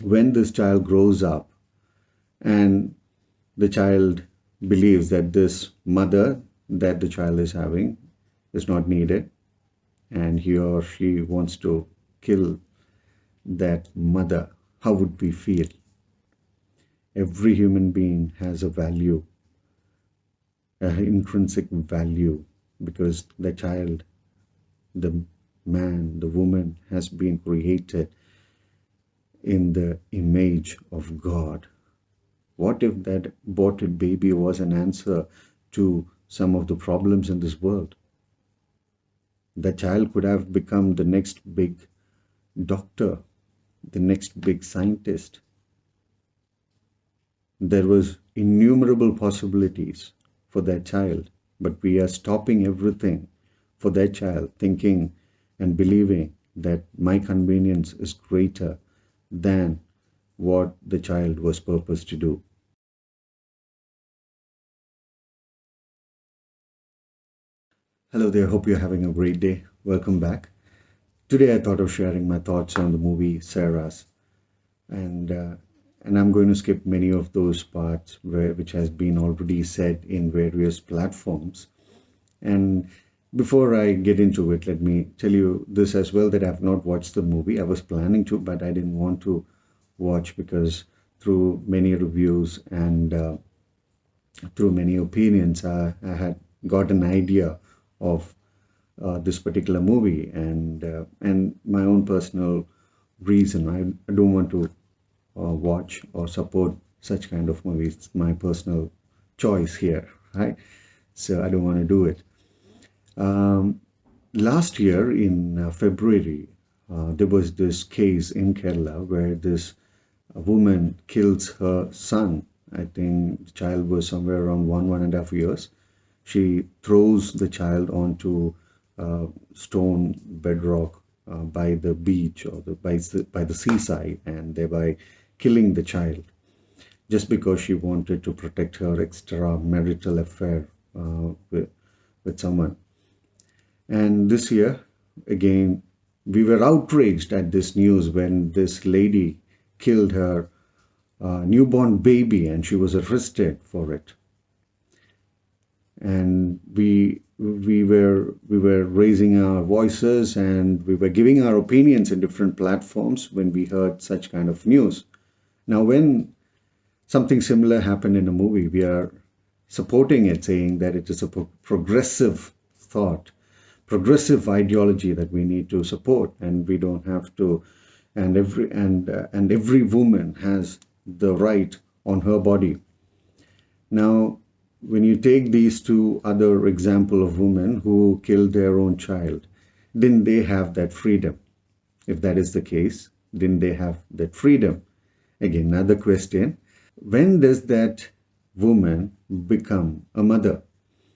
when this child grows up and the child believes that this mother that the child is having is not needed, and he or she wants to kill that mother, how would we feel? Every human being has a value, an intrinsic value, because the child, the man, the woman has been created in the image of God. What if that aborted baby was an answer to some of the problems in this world? The child could have become the next big doctor, the next big scientist. There was innumerable possibilities for that child, but we are stopping everything for that child, thinking and believing that my convenience is greater than what the child was purposed to do. Hello there, hope you're having a great day. Welcome back. Today I thought of sharing my thoughts on the movie Sarah's, and uh, and I'm going to skip many of those parts which has been already said in various platforms. And before I get into it, let me tell you this as well, that I've not watched the movie. I was planning to, but I didn't want to watch because through many reviews and through many opinions, I had got an idea of this particular movie, and my own personal reason. I don't want to watch or support such kind of movies. It's my personal choice here, right? So I don't want to do it. Um, Last year in February, there was this case in Kerala where this woman kills her son. I think the child was somewhere around 1.5 years. She throws the child onto stone bedrock by the beach or by the seaside, and thereby killing the child just because she wanted to protect her extramarital affair with someone. And this year, again, we were outraged at this news when this lady killed her newborn baby and she was arrested for it. And we were raising our voices and we were giving our opinions in different platforms when we heard such kind of news. Now, when something similar happened in a movie, we are supporting it, saying that it is a progressive thought, progressive ideology that we need to support, and we don't have to. And every woman has the right on her body. Now, when you take these two other example of women who killed their own child, didn't they have that freedom? If that is the case, didn't they have that freedom? Again, another question. When does that woman become a mother?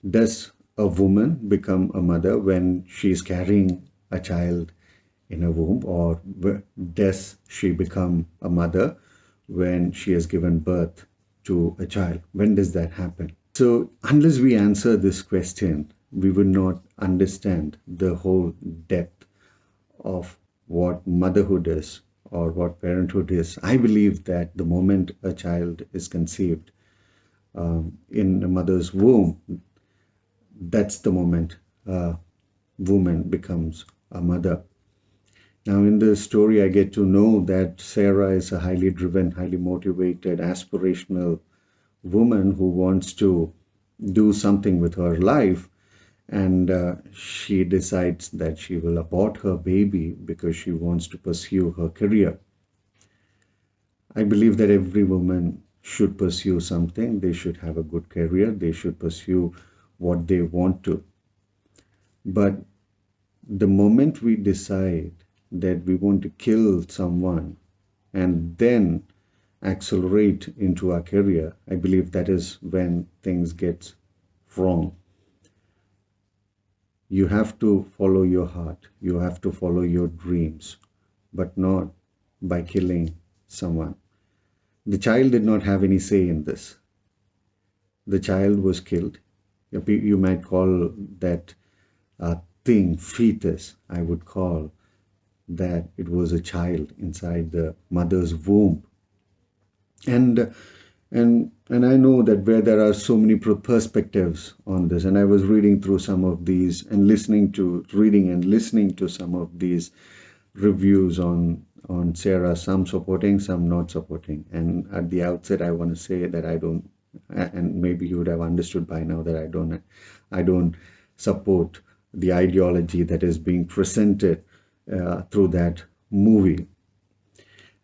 Does a woman become a mother when she's carrying a child in her womb, or does she become a mother when she has given birth to a child? When does that happen? So, unless we answer this question, we will not understand the whole depth of what motherhood is or what parenthood is. I believe that the moment a child is conceived in a mother's womb, that's the moment a woman becomes a mother. Now, in this story, I get to know that Sarah is a highly driven, highly motivated, aspirational woman who wants to do something with her life, and she decides that she will abort her baby because she wants to pursue her career. I believe that every woman should pursue something. They should have a good career. They should pursue what they want to. But the moment we decide that we want to kill someone and then accelerate into our career, I believe that is when things get wrong. You have to follow your heart. You have to follow your dreams, but not by killing someone. The child did not have any say in this. The child was killed. You might call that thing fetus. I would call that it was a child inside the mother's womb. And and I know that where there are so many perspectives on this, and I was reading through some of these and reading and listening to some of these reviews on Sara, some supporting, some not supporting. And at the outset, I want to say that I don't, and maybe you would have understood by now that I don't support the ideology that is being presented through that movie.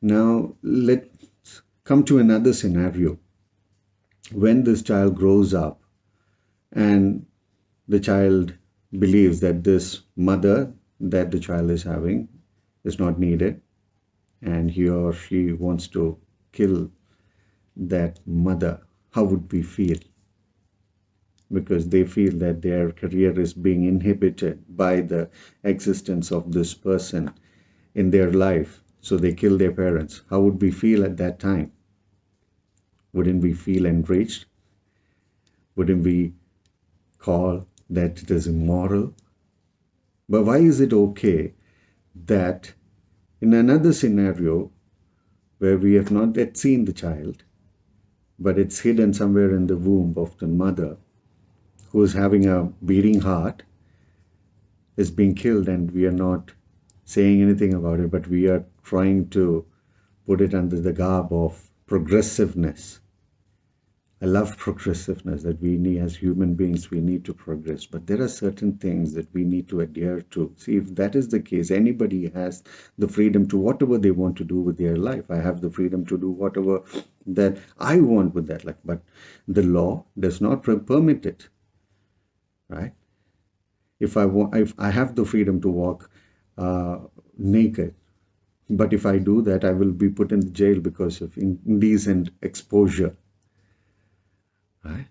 Now, let's come to another scenario. When this child grows up and the child believes that this mother that the child is having is not needed, and he or she wants to kill that mother, how would we feel? Because they feel that their career is being inhibited by the existence of this person in their life. So they kill their parents. How would we feel at that time? Wouldn't we feel enraged? Wouldn't we call that it is immoral? But why is it okay that in another scenario where we have not yet seen the child, but it's hidden somewhere in the womb of the mother who is having a beating heart, is being killed, and we are not saying anything about it, but we are trying to put it under the garb of progressiveness. I love progressiveness, that we need, as human beings, we need to progress. But there are certain things that we need to adhere to. See, if that is the case, anybody has the freedom to whatever they want to do with their life. I have the freedom to do whatever that I want with that life. But the law does not permit it, right? If I have the freedom to walk naked, but if I do that, I will be put in jail because of indecent exposure. Right?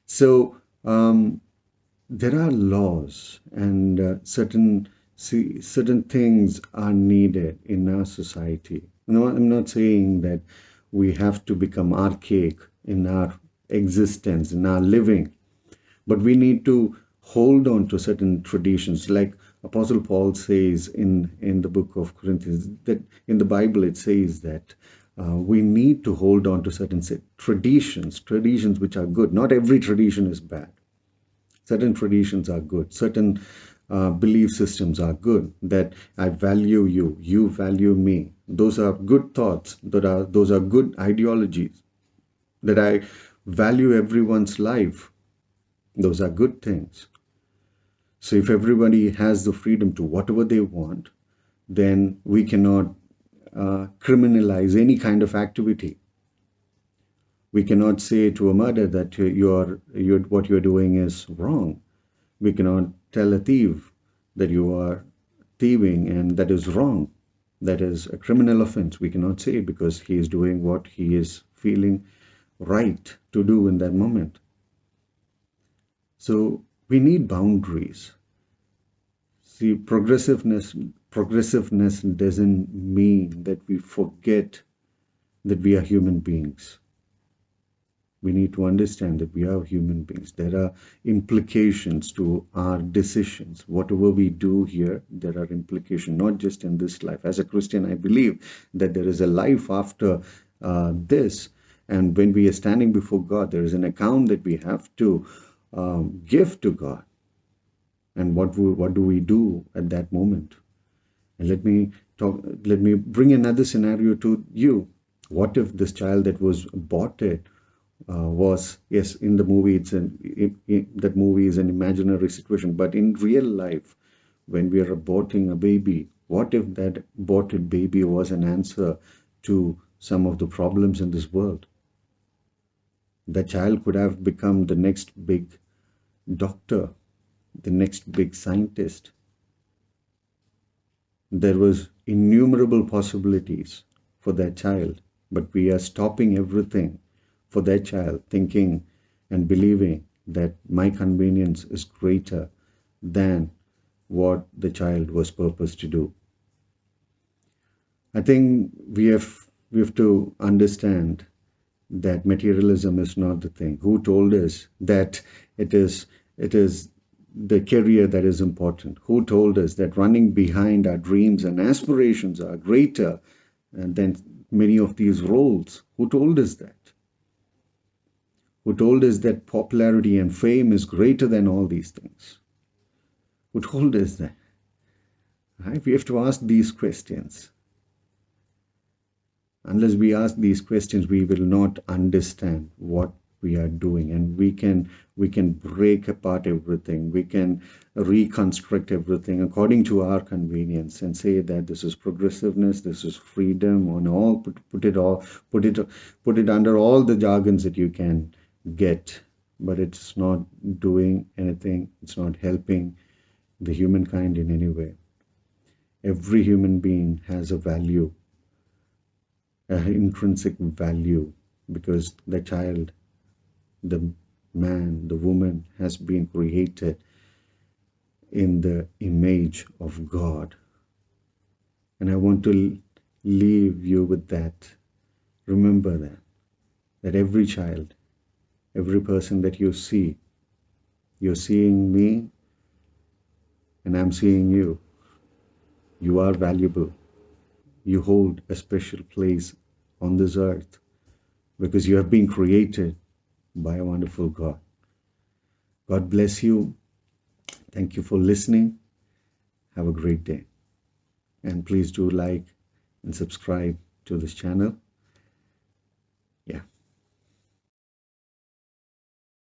So there are laws, and certain things are needed in our society. No, I'm not saying that we have to become archaic in our existence, in our living, but we need to hold on to certain traditions, like Apostle Paul says in the book of Corinthians, that in the Bible it says that we need to hold on to certain traditions which are good. Not every tradition is bad. Certain traditions are good. Certain belief systems are good. That I value you, you value me. Those are good thoughts. Those are good ideologies. That I value everyone's life. Those are good things. So if everybody has the freedom to whatever they want, then we cannot criminalize any kind of activity. We cannot say to a murderer that what you're doing is wrong. We cannot tell a thief that you are thieving and that is wrong. That is a criminal offense. We cannot say it because he is doing what he is feeling right to do in that moment. So we need boundaries. See, progressiveness doesn't mean that we forget that we are human beings. We need to understand that we are human beings. There are implications to our decisions. Whatever we do here, there are implications, not just in this life. As a Christian, I believe that there is a life after this. And when we are standing before God, there is an account that we have to give to God. And what do we do at that moment? And let me bring another scenario to you. What if this child that was aborted was, yes, in the movie, that movie is an imaginary situation, but in real life, when we are aborting a baby, what if that aborted baby was an answer to some of the problems in this world? The child could have become the next big doctor, the next big scientist. There was innumerable possibilities for that child, but we are stopping everything for that child, thinking and believing that my convenience is greater than what the child was purposed to do. I think we have to understand that materialism is not the thing. Who told us that it is the career that is important? Who told us that running behind our dreams and aspirations are greater than many of these roles? Who told us that? Who told us that popularity and fame is greater than all these things? Who told us that? Right? We have to ask these questions. Unless we ask these questions, we will not understand what we are doing, and we can break apart everything. We can reconstruct everything according to our convenience and say that this is progressiveness, this is freedom, and all put it under all the jargons that you can get, but it's not doing anything. It's not helping the humankind in any way. Every human being has a value, an intrinsic value, because the child, the man, the woman has been created in the image of God. And I want to leave you with that. Remember that every child, every person that you see, you're seeing me and I'm seeing you. You are valuable. You hold a special place on this earth because you have been created by a wonderful God. God bless you. Thank you for listening. Have a great day. And please do like and subscribe to this channel.